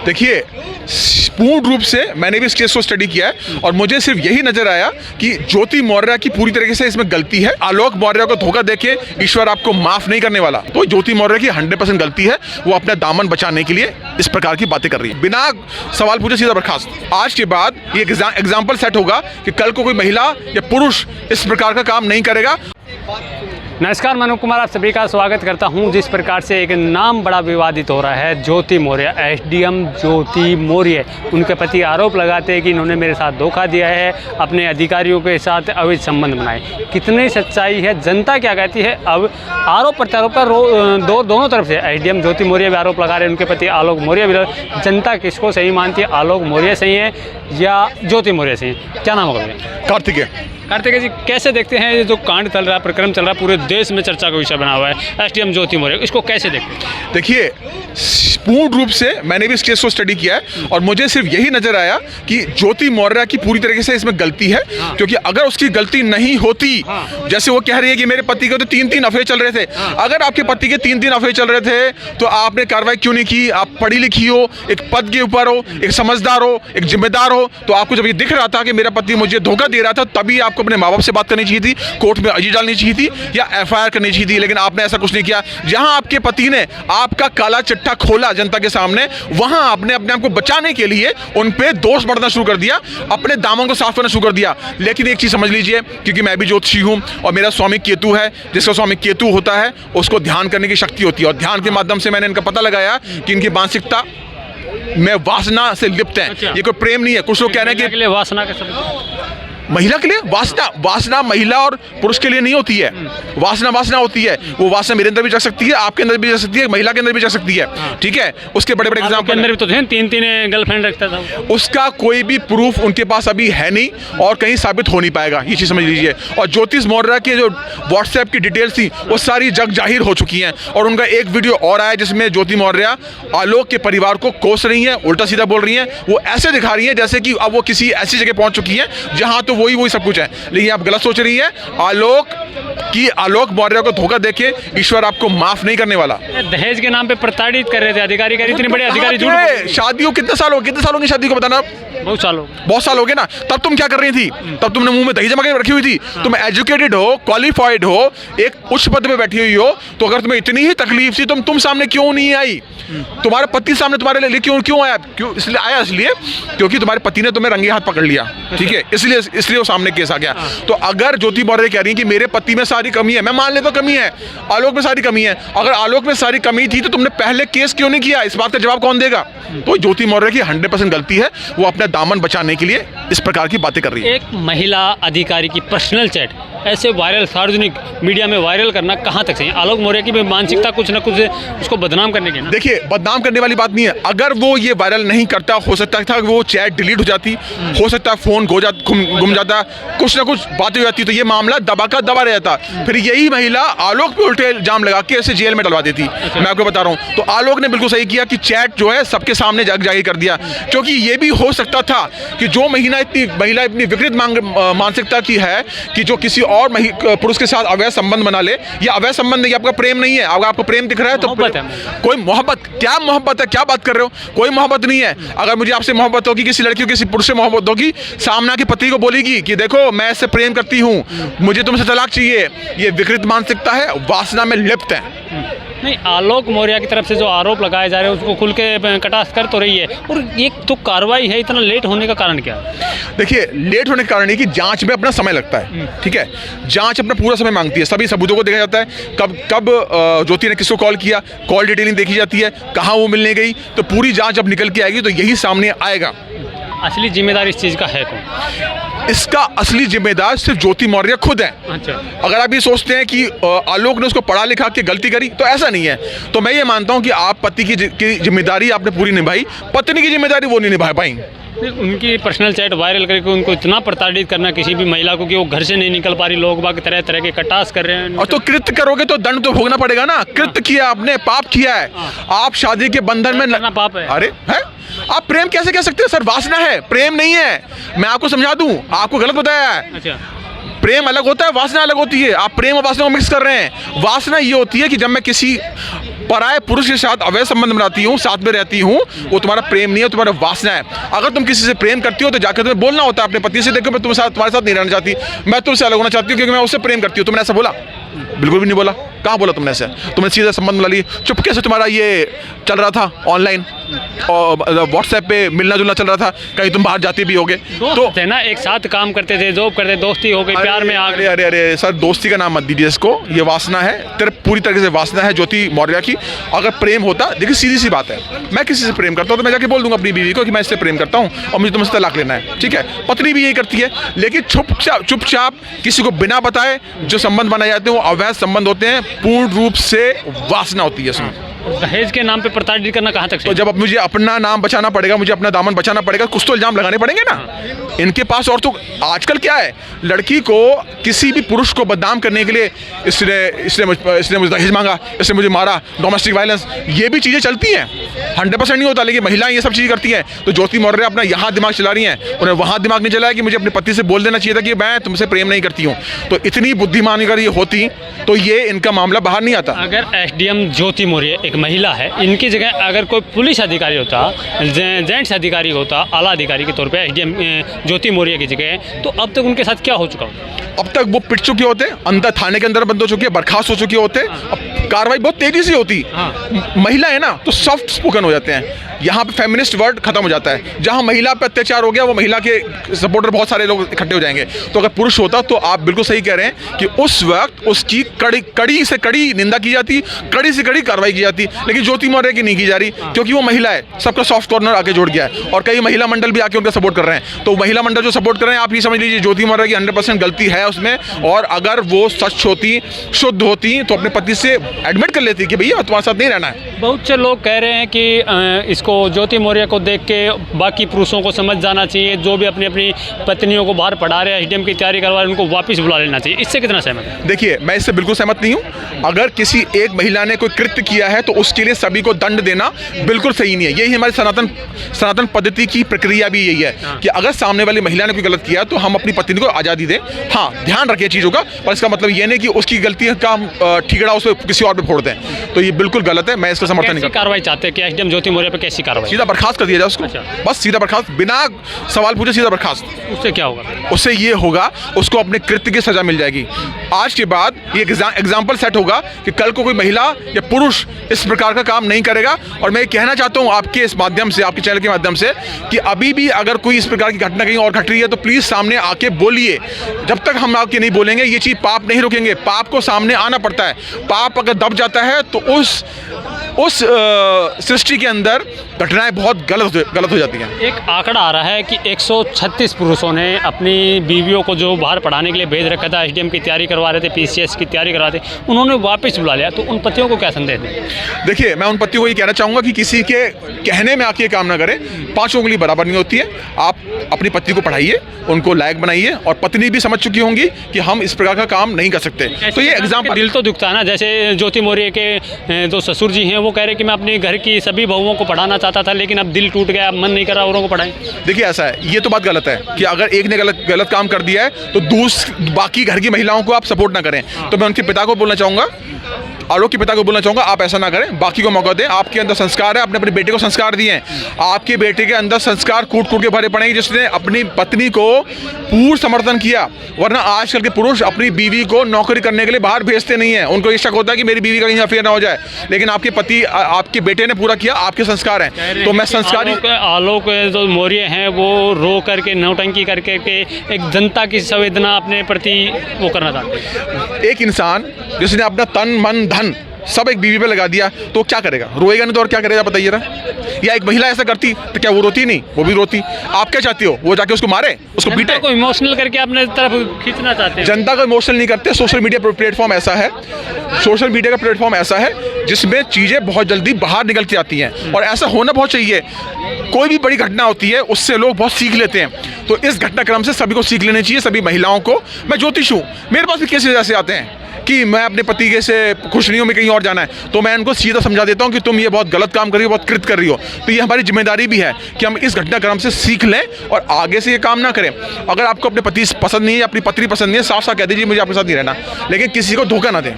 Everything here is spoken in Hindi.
देखिए, पूर्ण रूप से मैंने भी इस केस को स्टडी किया है और मुझे सिर्फ यही नजर आया कि ज्योति मौर्य की पूरी तरीके से इसमें गलती है। आलोक मौर्य को धोखा देके ईश्वर आपको माफ नहीं करने वाला। तो ज्योति मौर्य की 100% गलती है। वो अपना दामन बचाने के लिए इस प्रकार की बातें कर रही है, बिना सवाल पूछे सीधा बर्खास्त। आज के बाद ये एग्जाम्पल सेट होगा कि कल को कोई महिला या पुरुष इस प्रकार का काम नहीं करेगा। नमस्कार, मनोज कुमार आप सभी का स्वागत करता हूं। जिस प्रकार से एक नाम बड़ा विवादित हो रहा है, ज्योति मौर्य, एसडीएम ज्योति मौर्य, उनके प्रति आरोप लगाते हैं कि इन्होंने मेरे साथ धोखा दिया है, अपने अधिकारियों के साथ अवैध संबंध बनाए। कितनी सच्चाई है, जनता क्या कहती है? अब आरोप प्रत्यारोप का दोनों तरफ से एसडीएम ज्योति मौर्य भी आरोप लगा रहे हैं, उनके प्रति आलोक मौर्य भी। जनता किसको सही मानती है? आलोक मौर्य सही है या ज्योति मौर्य सही है? क्या नाम होगा? कार्तिकेय जी, कैसे देखते हैं ये जो कांड चल रहा है, प्रकरण चल रहा है, पूरे देश में चर्चा का विषय बना हुआ है, एसडीएम ज्योति मौर्य, इसको कैसे देखते हैं? देखिए, पूर्ण रूप से मैंने भी इस केस को स्टडी किया है और मुझे सिर्फ यही नजर आया कि ज्योति मौर्य की पूरी तरीके से इसमें गलती है। क्योंकि अगर उसकी गलती नहीं होती, जैसे वो कह रही है कि मेरे पति के तो 3 अफेयर चल रहे थे, अगर आपके पति के 3 अफेयर चल रहे थे तो आपने कार्रवाई क्यों नहीं की? आप पढ़ी लिखी हो, एक पद के ऊपर हो, एक समझदार हो, एक जिम्मेदार हो, तो आपको जब ये दिख रहा था कि मेरा पति मुझे धोखा दे रहा था, तभी आपको अपने माँ बाप से बात करनी चाहिए थी, कोर्ट में अर्जी डालनी चाहिए थी या एफआईआर करनी चाहिए थी। लेकिन आपने ऐसा कुछ नहीं किया। जहां आपके पति ने आपका काला चिट्ठा खोला जनता के सामने, वहां आपने अपने आप को बचाने के लिए उन पे दोष बढ़ना शुरू कर दिया, अपने दामन को साफ करना शुरू कर दिया। लेकिन एक चीज समझ लीजिए, क्योंकि मैं भी ज्योतिषी हूं और मेरा स्वामी केतु है, जिसका स्वामी केतु होता है उसको ध्यान करने की शक्ति होती है। और ध्यान के माध्यम से मैंने इनका पता लगाया कि इनकी मानसिकता में वासना से लिप्त है। ये कोई प्रेम नहीं है। कुछ लोग कह रहे हैं कि वासना के शब्द महिला के लिए वासना महिला और पुरुष के लिए नहीं होती है। वासना होती है। वो वासना मेरे अंदर भी जा सकती है, आपके अंदर भी जा सकती है, महिला के अंदर भी जा सकती है। ठीक है, उसके बड़े बड़े एग्जाम्पल अंदर भी तो थे, 3 गर्लफ्रेंड रखता था। उसका कोई भी प्रूफ उनके पास अभी है नहीं और कहीं साबित हो नहीं पाएगा, ये चीज समझ लीजिए। और ज्योतिष मौर्य के जो व्हाट्सएप की डिटेल्स थी वो सारी जग जाहिर हो चुकी हैं। और उनका एक वीडियो और आया जिसमें ज्योति मौर्य आलोक के परिवार को कोस रही हैं, उल्टा सीधा बोल रही हैं। वो ऐसे दिखा रही हैं जैसे कि अब वो किसी ऐसी जगह पहुंच चुकी हैं जहां तो वही सब कुछ है। लेकिन आप गलत सोच रही है। आलोक मौर्य को धोखा देके ईश्वर आपको माफ नहीं करने वाला। दहेज के नाम पे प्रताड़ित कर रहे थे अधिकारी, इतने बड़े अधिकारी झूठ। शादियों कितने साल हो गए शादी को, बताना? बहुत साल हो गए ना। तब तुम क्या कर रही थी? तब तुमने मुंह में दही जमा के रखी हुई थी। तुम एजुकेटेड हो, क्वालिफाइड हो, एक उच्च पद पे बैठी हुई हो, तो अगर तुम्हें इतनी ही तकलीफ थी तुम सामने क्यों नहीं आई? तुम्हारे पति सामने तुम्हारे लिए क्यों आया? इसलिए क्योंकि तुम्हारे पति ने तुम्हें रंगे हाथ पकड़ लिया। ठीक है, इसलिए वो सामने केस आ गया। तो अगर ज्योति मौर्य कह रही है कि मेरे पति में सारी कमी है, मैं मान लेता हूं कमी है, आलोक में सारी कमी है। अगर आलोक में सारी कमी थी तो तुमने पहले केस क्यों नहीं किया? इस बात का जवाब कौन देगा? तो ज्योति मौर्य की 100% गलती है। वो अपना दामन बचाने के लिए इस प्रकार की बातें कर रही है। एक महिला अधिकारी की पर्सनल चैट ऐसे वायरल, सार्वजनिक मीडिया में वायरल करना कहाँ तक सही? आलोक मौर्य की भी मानसिकता कुछ ना कुछ उसको बदनाम करने की। देखिए, बदनाम करने वाली बात नहीं है। अगर वो ये वायरल नहीं करता, हो सकता था कि वो चैट डिलीट हो जाती, हो सकता है फोन गुम जाता, कुछ ना कुछ बातें हो जाती, तो ये मामला दबा रहता। फिर यही महिला आलोक पे उल्टे इल्जाम लगा के ऐसे जेल में डलवा देती। मैं आपको बता रहा हूँ। तो आलोक ने बिल्कुल सही किया कि चैट जो है सबके सामने जाहिर कर दिया। क्योंकि ये भी हो सकता था कि जो महिला इतनी विकृत मानसिकता की है कि जो किसी और पुरुष के साथ अवैध संबंध बना ले, या अवैध संबंध नहीं, आपका प्रेम नहीं है, अगर आपको प्रेम दिख रहा है तो कोई मोहब्बत, क्या मोहब्बत है? क्या बात कर रहे हो? कोई मोहब्बत नहीं है। अगर मुझे आपसे मोहब्बत होगी, किसी लड़की को किसी पुरुष से मोहब्बत होगी, सामने के पति को बोलेगी कि देखो मैं इससे प्रेम करती हूँ, मुझे तुमसे तलाक चाहिए। ये विकृत मानसिकता है, वासना में लिप्त है। नहीं, आलोक मौर्य की तरफ से जो आरोप लगाए जा रहे हैं उसको खुल के कटाक्ष कर तो रही है, और एक तो कार्रवाई है, इतना लेट होने का कारण क्या? देखिए, लेट होने का कारण है कि जांच में अपना समय लगता है। ठीक है, जांच अपना पूरा समय मांगती है, सभी सबूतों को देखा जाता है, कब ज्योति ने किसको कॉल किया, कॉल डिटेलिंग देखी जाती है, कहाँ वो मिलने गई। तो पूरी जांच जब निकल के आएगी तो यही सामने आएगा। असली जिम्मेदार इस चीज़ का है कौन? इसका असली जिम्मेदार सिर्फ ज्योति मौर्य खुद है। अच्छा। अगर आप ये सोचते हैं कि आलोक ने उसको पढ़ा लिखा के गलती करी, तो ऐसा नहीं है। तो मैं ये मानता हूं कि आप पति की जिम्मेदारी आपने पूरी निभाई, पत्नी की जिम्मेदारी वो नहीं निभा पाई। उनकी पर्सनल चैट वायरल करके उनको इतना प्रताड़ित करना किसी भी महिला को कि वो घर से नहीं निकल पा रही, लोग बाग तरह तरह के कटास कर रहे हैं। और तो कृत्य करोगे तो दंड तो भोगना पड़ेगा ना। कृत्य किया आपने, पाप किया है। आप शादी के बंधन में पाप है। अरे है, आप प्रेम कैसे कह सकते हैं? सर, वासना है, प्रेम नहीं है। मैं आपको समझा दूं, आपको गलत बताया है। अच्छा, प्रेम अलग होता है, वासना अलग होती है। आप प्रेम और वासना को मिक्स कर रहे हैं। वासना ये होती है कि जब मैं किसी पराये पुरुष के साथ अवैध संबंध बनाती हूँ, साथ में रहती हूँ, वो तुम्हारा प्रेम नहीं है, तुम्हारा वासना है। अगर तुम किसी से प्रेम करती हो तो जाकर तुम्हें बोलना होता है अपने पति से, देखो मैं तुम्हारे साथ नहीं रहना चाहती, मैं तुमसे अलग होना चाहती हूँ क्योंकि मैं उससे प्रेम करती हूँ। तुमने ऐसा बोला? बिल्कुल भी नहीं बोला। कहाँ बोला तुमने ऐसे? तुमने सीधा संबंध बना लिए। चुपके से तुम्हारा ये चल रहा था ऑनलाइन और व्हाट्सएप पे मिलना जुलना चल रहा था, कहीं तुम बाहर जाते भी होगे तो थे ना, एक साथ काम करते थे, जॉब करते, दोस्ती हो गई, प्यार में आ गए। अरे अरे सर, दोस्ती का नाम मत दीजिए इसको, ये वासना है, तेरे पूरी तरीके से वासना है ज्योति मौर्य की। अगर प्रेम होता, देखिए सीधी सी बात है, मैं किसी से प्रेम करता हूँ तो मैं जाके बोल दूंगा अपनी बीवी को कि मैं इससे प्रेम करता हूँ और मुझे तुमसे तलाक लेना है, ठीक है। पत्नी भी यही करती है, लेकिन चुपचाप किसी को बिना बताए जो संबंध बनाए जाते हैं वो अवैध संबंध होते हैं, पूर्ण रूप से वासना होती है इसमें। दहेज के नाम पे प्रताड़ित करना कहाँ तक तो जब अब मुझे अपना नाम बचाना पड़ेगा, मुझे अपना दामन बचाना पड़ेगा, कुछ तो इल्जाम लगाने पड़ेंगे ना। इनके पास और तो आजकल क्या है, लड़की को किसी भी पुरुष को बदनाम करने के लिए इसने मुझे दहेज मांगा, इसने मुझे मारा, डोमेस्टिक वायलेंस, ये भी चीज़ें चलती हैं। 100% नहीं होता, लेकिन महिलाएं ये सब चीज़ें करती हैं। तो ज्योति मौर्य अपना यहाँ दिमाग चला रही हैं, उन्हें वहाँ दिमाग नहीं चलाया कि मुझे अपने पति से बोल देना चाहिए था कि मैं तुमसे प्रेम नहीं करती हूँ। तो इतनी बुद्धिमानी अगर ये होती तो ये इनका मामला बाहर नहीं आता। अगर एसडीएम ज्योति मौर्य एक महिला है, इनकी जगह अगर कोई पुलिस अधिकारी होता, जेंट्स अधिकारी होता, आला अधिकारी के तौर पे एसडीएम ज्योति मौर्य की जगह, तो अब तक उनके साथ क्या हो चुका होता? अब तक वो पिट चुके होते, अंदर थाने के अंदर बंद हो चुके, बर्खास्त हो चुके होते। अब कार्रवाई बहुत तेजी से होती। महिला है ना तो सॉफ्ट स्पोकन हो जाते हैं, यहाँ पे फेमिनिस्ट वर्ड खत्म हो जाता है। जहाँ महिला पे अत्याचार हो गया, वो महिला के सपोर्टर बहुत सारे लोग इकट्ठे हो जाएंगे। तो अगर पुरुष होता तो आप बिल्कुल सही कह रहे हैं कि उस वक्त उसकी कड़ी से कड़ी निंदा की जाती, कड़ी से कड़ी कार्रवाई की जाती, लेकिन ज्योति मौर्य की नहीं की जा रही क्योंकि वो महिला है, सबका सॉफ्ट कॉर्नर आके जोड़ गया है और कई महिला मंडल भी आके उनका सपोर्ट कर रहे हैं। तो महिला मंडल जो सपोर्ट कर रहे हैं, आप ये समझ लीजिए ज्योति मौर्य की 100% गलती है उसमें। और अगर वो सच होती, शुद्ध होती, तो अपने पति से एडमिट कर लेती कि भैया तुम्हारे साथ नहीं रहना है। बहुत से लोग कह रहे हैं कि इसको ज्योति मौर्य को देख के बाकी पुरुषों को समझ जाना चाहिए, जो भी अपनी अपनी पत्नियों को बाहर पढ़ा रहे हैं, एसडीएम की तैयारी करवा रहे हैं, उनको वापस बुला लेना चाहिए। इससे कितना सहमत है? देखिए, मैं इससे बिल्कुल सहमत नहीं हूँ। अगर किसी एक महिला ने कोई कृत्य किया है तो उसके लिए सभी को दंड देना बिल्कुल सही नहीं है। यही हमारी सनातन पद्धति की प्रक्रिया भी यही है कि अगर सामने वाली महिला ने कोई गलत किया तो हम अपनी पत्नी को आज़ादी दें। हाँ, ध्यान रखें चीज़ों का, पर इसका मतलब ये नहीं कि उसकी गलती का ठिकड़ा उस पर किसी और पे फोड़ दें, तो ये बिल्कुल गलत है। मैं इसका समर्थन नहीं करता। कार्रवाई चाहते हैं कि एसडीएम ज्योति मौर्य पे कैसी कार्रवाई? सीधा बर्खास्त कर दिया जाए उसको। बस सीधा बर्खास्त, बिना सवाल पूछे सीधा बर्खास्त। उससे क्या होगा? उससे ये होगा, उसको अपने कृत्य की सजा मिल जाएगी। आज के बाद ये एग्जाम्पल सेट होगा कि कल को कोई महिला या पुरुष इस प्रकार का काम नहीं करेगा। और मैं कहना चाहता हूँ आपके इस माध्यम से, आपके चैनल के माध्यम से, कि अभी भी अगर कोई इस प्रकार की घटना कहीं और घट रही है तो प्लीज़ सामने आके बोलिए। जब तक हम आके नहीं बोलेंगे ये चीज़ पाप नहीं रुकेंगे। पाप को सामने आना पड़ता है। पाप अगर दब जाता है तो उस सृष्टि के अंदर घटनाएं बहुत गलत हो जाती हैं। एक आंकड़ा आ रहा है कि 136 पुरुषों ने अपनी बीवियों को जो बाहर पढ़ाने के लिए भेज रखा था, एसडीएम की तैयारी करवा रहे थे, पीसीएस की तैयारी करवा रहे थे, उन्होंने वापस बुला लिया। तो उन पतियों को क्या संदेश दें? देखिए, मैं उन पतियों को ये कहना चाहूँगा कि किसी के कहने में आके ये काम ना करें। 5 उंगली बराबर नहीं होती है। आप अपनी पत्नी को पढ़ाइए, उनको लायक बनाइए, और पत्नी भी समझ चुकी होंगी कि हम इस प्रकार का काम नहीं कर सकते। तो ये एग्जाम्पल, दिल तो दुखता है ना। जैसे ज्योति मौर्य के जो ससुर जी हैं, वो कह रहे हैं कि मैं अपने घर की सभी बहुओं को पढ़ाना चाहता था, लेकिन अब दिल टूट गया, मन नहीं कर रहा औरों को पढ़ाएं। देखिए, ऐसा है, ये तो बात गलत है कि अगर एक ने गलत काम कर दिया है तो बाकी घर की महिलाओं को आप सपोर्ट ना करें। तो मैं उनके पिता को बोलना चाहूँगा, आलोक के पिता को बोलना चाहूँगा, आप ऐसा ना करें, बाकी को मौका दें। आपके अंदर संस्कार है, आपने अपने बेटे को संस्कार दिए हैं। आपके बेटे के अंदर संस्कार कूट कूट के भरे पड़े हैं, जिसने अपनी पत्नी को पूर्ण समर्थन किया। वरना आजकल के पुरुष अपनी बीवी को नौकरी करने के लिए बाहर भेजते नहीं हैं। उनको ये शक होता है कि मेरी बीवी का कहीं अफेयर ना हो जाए, लेकिन आपके पति, आपके बेटे ने पूरा किया, आपके संस्कार हैं। तो मैं संस्कारी आलोक जो मौर्य हैं वो रो करके, नौटंकी करके एक जनता की संवेदना अपने प्रति वो करना चाहते हैं। एक इंसान जिसने अपना तन मन धन सब एक बीवी पे लगा दिया तो क्या करेगा? रोएगा नहीं तो और क्या करेगा, बताइए ना। या एक महिला ऐसा करती तो क्या वो रोती नहीं? वो भी रोती। आप क्या चाहती हो? वो जाके उसको मारे, उसको पीटे? को इमोशनल करके अपने तरफ खींचना चाहते हैं। जनता को इमोशनल नहीं करते। सोशल मीडिया प्लेटफॉर्म ऐसा है, सोशल मीडिया का प्लेटफॉर्म ऐसा है जिसमें चीज़ें बहुत जल्दी बाहर निकलती आती हैं, और ऐसा होना बहुत चाहिए। कोई भी बड़ी घटना होती है उससे लोग बहुत सीख लेते हैं। तो इस घटनाक्रम से सभी को सीख लेनी चाहिए, सभी महिलाओं को। मैं ज्योतिष हूँ, मेरे पास भी केसेस ऐसे आते हैं कि मैं अपने पति के से खुश नहीं हूँ, मैं कहीं और जाना है, तो मैं उनको सीधा समझा देता हूँ कि तुम ये बहुत गलत काम कर रही हो, बहुत कृत कर रही हो। तो ये हमारी जिम्मेदारी भी है कि हम इस घटनाक्रम से सीख लें और आगे से ये काम ना करें। अगर आपको अपने पति पसंद नहीं है, अपनी पत्नी पसंद नहीं है, साफ साफ कह दीजिए मुझे आपके साथ नहीं रहना, लेकिन किसी को धोखा ना दें।